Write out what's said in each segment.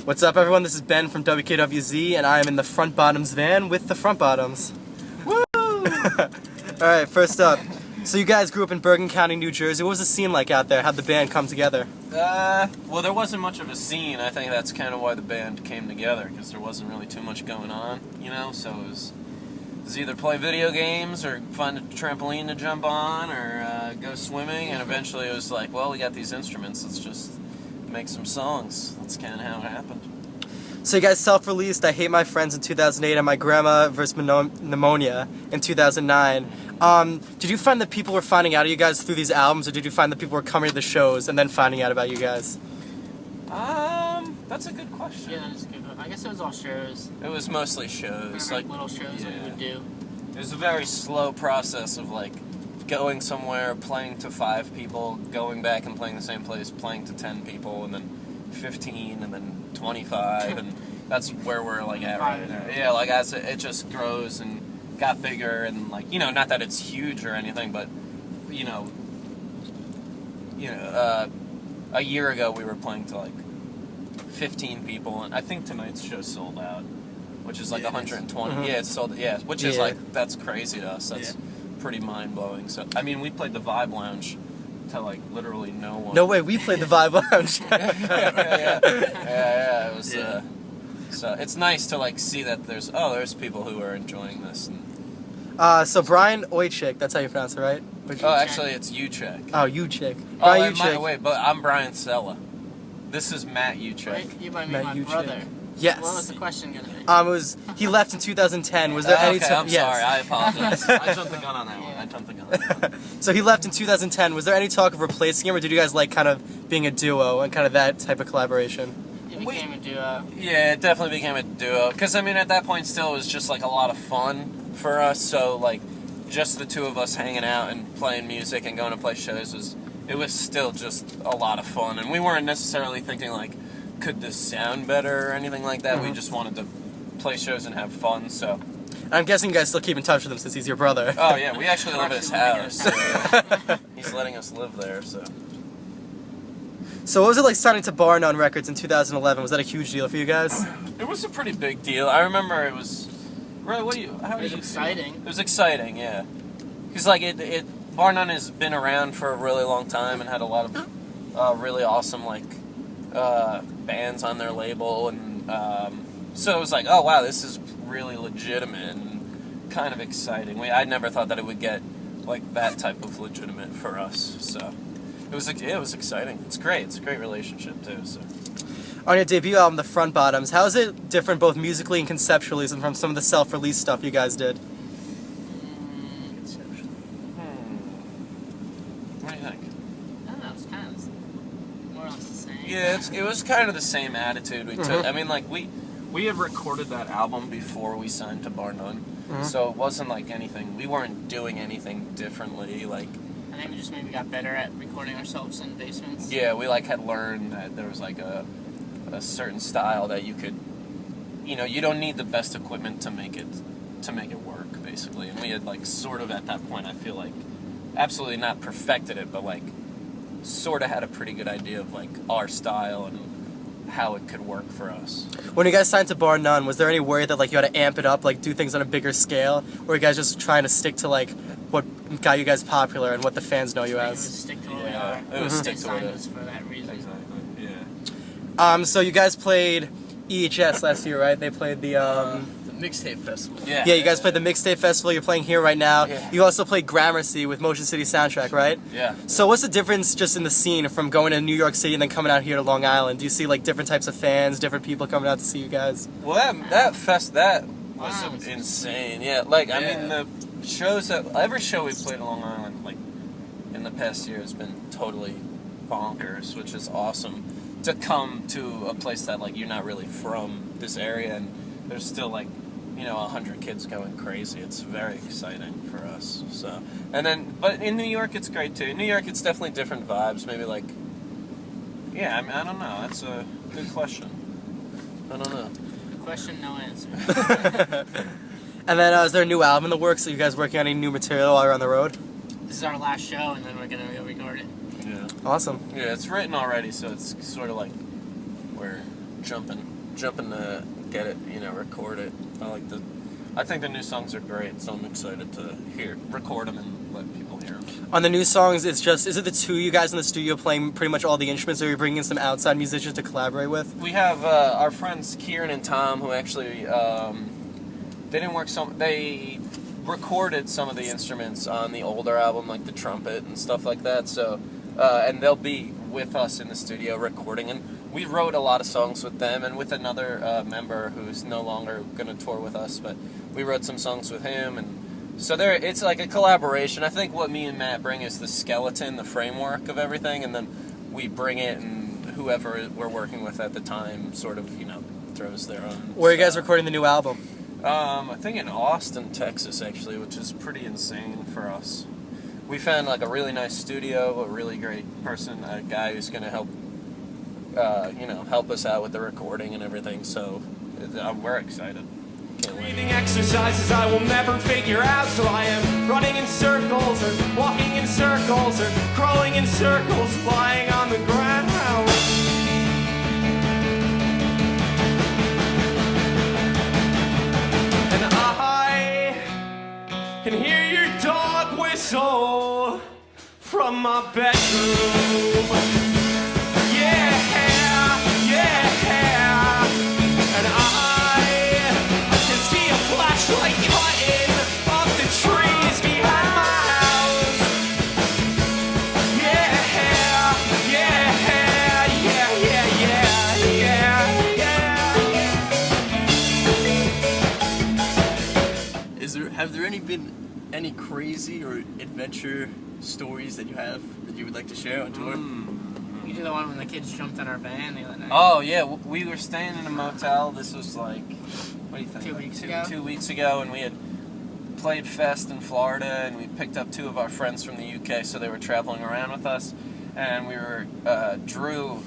What's up, everyone? This is Ben from WKWZ, and I am in the Front Bottoms van with the Front Bottoms. Woo! Alright, first up. So you guys grew up in Bergen County, New Jersey. What was the scene like out there? How'd the band come together? Well, there wasn't much of a scene. I think that's kind of why the band came together, because there wasn't really too much going on, you know? So it was either play video games or find a trampoline to jump on or go swimming, and eventually it was like, well, we got these instruments, let's just make some songs. That's kind of how it happened. So you guys self-released I Hate My Friends in 2008 and My Grandma vs. Pneumonia in 2009. Did you find that people were finding out of you guys through these albums, or did you find that people were coming to the shows and then finding out about you guys? That's a good question. Yeah, that's a good one. I guess it was all shows. It was mostly shows. Like little shows that we would do. It was a very slow process of like going somewhere, playing to 5 people, going back and playing the same place, playing to 10 people, and then 15, and then 25, and that's where we're like at right now. Yeah, like as it just grows and got bigger, and like, you know, not that it's huge or anything, but you know, a year ago we were playing to like 15 people, and I think tonight's show sold out, which is like 120. Mm-hmm. Yeah, it's sold. Yeah, which is like, that's crazy to us. That's pretty mind blowing. So I mean, we played the Vibe Lounge to like literally no one. No way, we played the Vibe Lounge. Yeah. It was. So it's nice to like see that there's people who are enjoying this. And, so Brian Oychik, that's how you pronounce it, right? Oh, actually, it's Uchik. Oh, Uchik. Brian Uchik. Wait, but I'm Brian Sella. This is Matt Uchik. Wait, you might mean my brother. Yes. What was the question gonna be? He left in 2010. Was there any? Okay, I'm sorry. I apologize. I jumped the gun on that one. So he left in 2010. Was there any talk of replacing him, or did you guys like kind of being a duo and kind of that type of collaboration? It became a duo. Yeah, it definitely became a duo. Because I mean, at that point, still, it was just like a lot of fun for us. So like, just the two of us hanging out and playing music and going to play shows was still just a lot of fun. And we weren't necessarily thinking like, could this sound better or anything like that. We just wanted to play shows and have fun. So I'm guessing you guys still keep in touch with him since he's your brother. Oh yeah, we actually live at his house. So he's letting us live there. So what was it like signing to Bar None Records in 2011? Was that a huge deal for you guys? It was a pretty big deal. I remember it was. Really, it was exciting. It was exciting, yeah. Because like Bar None has been around for a really long time and had a lot of really awesome like bands on their label, and so it was like, oh wow, this is really legitimate and kind of exciting. I never thought that it would get like that type of legitimate for us. So it was exciting. It's great. It's a great relationship too. So. On your debut album, The Front Bottoms, how is it different both musically and conceptually from some of the self-release stuff you guys did? Conceptually. What do you think? I don't know, it's kind of more or less the same. Yeah, it was kind of the same attitude we took. I mean, like, we had recorded that album before we signed to Bar None, so it wasn't like anything, we weren't doing anything differently, like... I think we just maybe got better at recording ourselves in basements. Yeah, we, like, had learned that there was, like, a certain style that you could... You know, you don't need the best equipment to make it work, basically, and we had, like, sort of at that point, I feel like, absolutely not perfected it, but, like, sort of had a pretty good idea of like our style and how it could work for us. When you guys signed to Bar None, was there any worry that like you had to amp it up, like do things on a bigger scale, or were you guys just trying to stick to like what got you guys popular and what the fans know you as? Stick to what we are. It was stick to what it is for that reason. Exactly. Yeah. So you guys played EHS last year, right? They played the Mixtape Festival. Yeah, you guys played the Mixtape Festival. You're playing here right now. Yeah. You also played Gramercy with Motion City Soundtrack, right? Yeah. So what's the difference just in the scene from going to New York City and then coming out here to Long Island? Do you see like different types of fans, different people coming out to see you guys? Well, that was insane. Yeah, like I mean the shows every show we've played in Long Island like in the past year has been totally bonkers, which is awesome to come to a place that like you're not really from this area and there's still like 100 kids going crazy. It's very exciting for us. So, but in New York, it's great too. In New York, it's definitely different vibes. Maybe like, yeah, I mean, I don't know. That's a good question. I don't know. Good question, no answer. And then, is there a new album in the works? Are you guys working on any new material while you're on the road? This is our last show, and then we're gonna go record it. Yeah. Awesome. Yeah, it's written already, so it's sort of like we're jumping jumping to get it, record it. I think the new songs are great, so I'm excited to record them and let people hear them. On the new songs, is it the two of you guys in the studio playing pretty much all the instruments, or are you bringing in some outside musicians to collaborate with? We have our friends Kieran and Tom, who actually they recorded some of the instruments on the older album, like the trumpet and stuff like that. So, and they'll be with us in the studio recording. And we wrote a lot of songs with them and with another member who's no longer going to tour with us, but we wrote some songs with him. And so it's like a collaboration. I think what me and Matt bring is the skeleton, the framework of everything, and then we bring it, and whoever we're working with at the time sort of, throws their own. Where are you guys recording the new album? I think in Austin, Texas, actually, which is pretty insane for us. We found like a really nice studio, a really great person, a guy who's going to help, help us out with the recording and everything. So we're excited. Breathing exercises I will never figure out, so I am running in circles or walking in circles or crawling in circles, flying on the ground. And I can hear your dog whistle from my bedroom. Yeah, yeah. And I can see a flashlight cutting up the trees behind my house. Yeah. Have there been any crazy or adventure stories that you have that you would like to share on tour? You do the one when the kids jumped on our van the other night. Oh yeah, we were staying in a motel. This was like, what do you think? 2 weeks ago? 2 weeks ago, and we had played Fest in Florida, and we picked up two of our friends from the UK, so they were traveling around with us. And we were, Drew,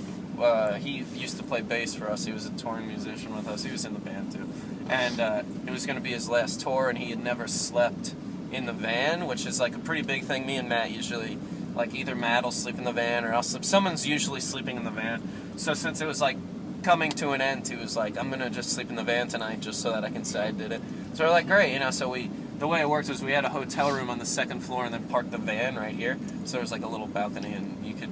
he used to play bass for us. He was a touring musician with us. He was in the band too. And it was going to be his last tour, and he had never slept in the van, which is like a pretty big thing. Me and Matt usually, like, either Matt will sleep in the van or else someone's usually sleeping in the van. So since it was like coming to an end, he was like, I'm going to just sleep in the van tonight just so that I can say I did it. So we're like, great, so the way it worked was we had a hotel room on the second floor and then parked the van right here. So there was like a little balcony, and you could,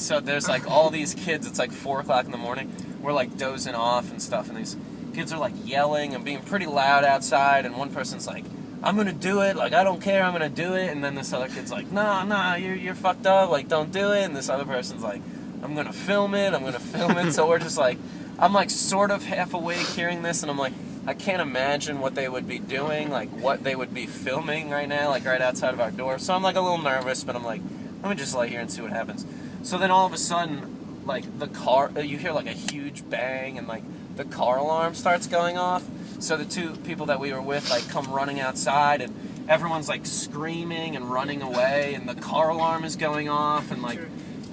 so there's like all these kids. It's like 4 o'clock in the morning. We're like dozing off and stuff, and these kids are like yelling and being pretty loud outside, and one person's like, I'm gonna do it, like, I don't care, I'm gonna do it, and then this other kid's like, nah, you're fucked up, like, don't do it, and this other person's like, I'm gonna film it, so we're just like, I'm like sort of half awake hearing this, and I'm like, I can't imagine what they would be doing, like what they would be filming right now, like right outside of our door, so I'm like a little nervous, but I'm like, let me just lay here and see what happens. So then all of a sudden, like, the car, you hear like a huge bang, and like, the car alarm starts going off. So the two people that we were with like come running outside, and everyone's like screaming and running away, and the car alarm is going off, and like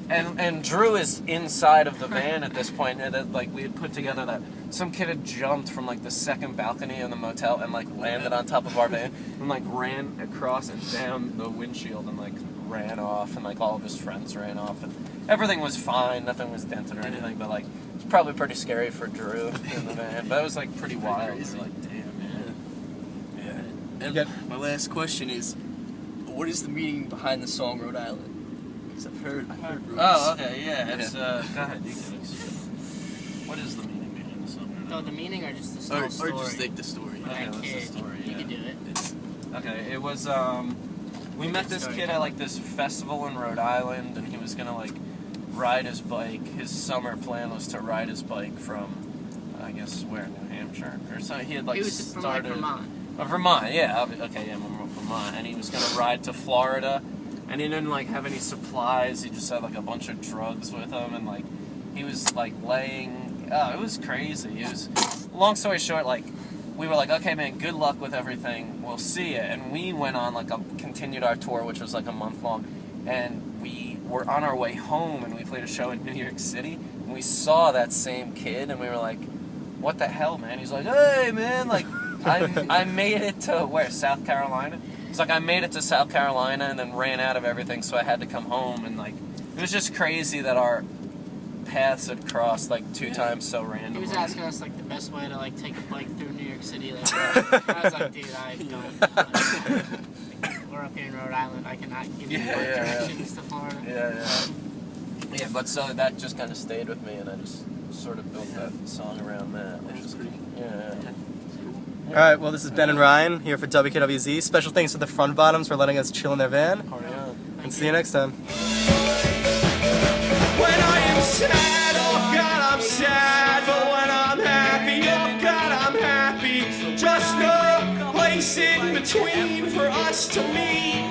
and Drew is inside of the van at this point, and like we had put together that some kid had jumped from like the second balcony in the motel and like landed on top of our van and like ran across and down the windshield and like ran off, and like all of his friends ran off, and everything was fine, nothing was dented or anything, but like it's probably pretty scary for Drew in the van, but it was like pretty wild. We were like, damn, man. Yeah. And my last question is, what is the meaning behind the song Rhode Island? Because I've heard rumors. Oh, okay, yeah. It's go ahead, you can explain. What is the meaning behind the song? No, the meaning or just the whole story? Or just like the story. That Okay, what's the kid, story? you Yeah. could do it. Okay, it was we met this kid at like this festival in Rhode Island, and he was gonna like ride his bike. His summer plan was to ride his bike from, I guess, where, New Hampshire or something. He had like He was from started like Vermont. Vermont, yeah. Okay, yeah, I'm from Vermont, and he was gonna ride to Florida, and he didn't like have any supplies. He just had like a bunch of drugs with him, and like he was like laying. Oh, it was crazy. It was, long story short, like we were like, okay, man, good luck with everything. We'll see you. And we went on like continued our tour, which was like a month long, and we were on our way home, and we played a show in New York City, and we saw that same kid, and we were like, what the hell, man? He's like, hey, man, like, I made it to, where, South Carolina? He's like, I made it to South Carolina and then ran out of everything, so I had to come home, and like, it was just crazy that our paths had crossed like 2 times so He randomly. was asking us like the best way to like take a bike through New York City. Like, I was like, dude, I don't. We're up here in Rhode Island. I cannot give you bike directions to Florida. Yeah, but so that just kind of stayed with me, and I just sort of built that song around that, which is cool. Yeah. All right, well, this is Ben and Ryan here for WKWZ. Special thanks to the Front Bottoms for letting us chill in their van. Party on. And see you next time. When I am sad, oh God, I'm sad. But when I'm happy, oh God, I'm happy. Just no place in between for us to meet.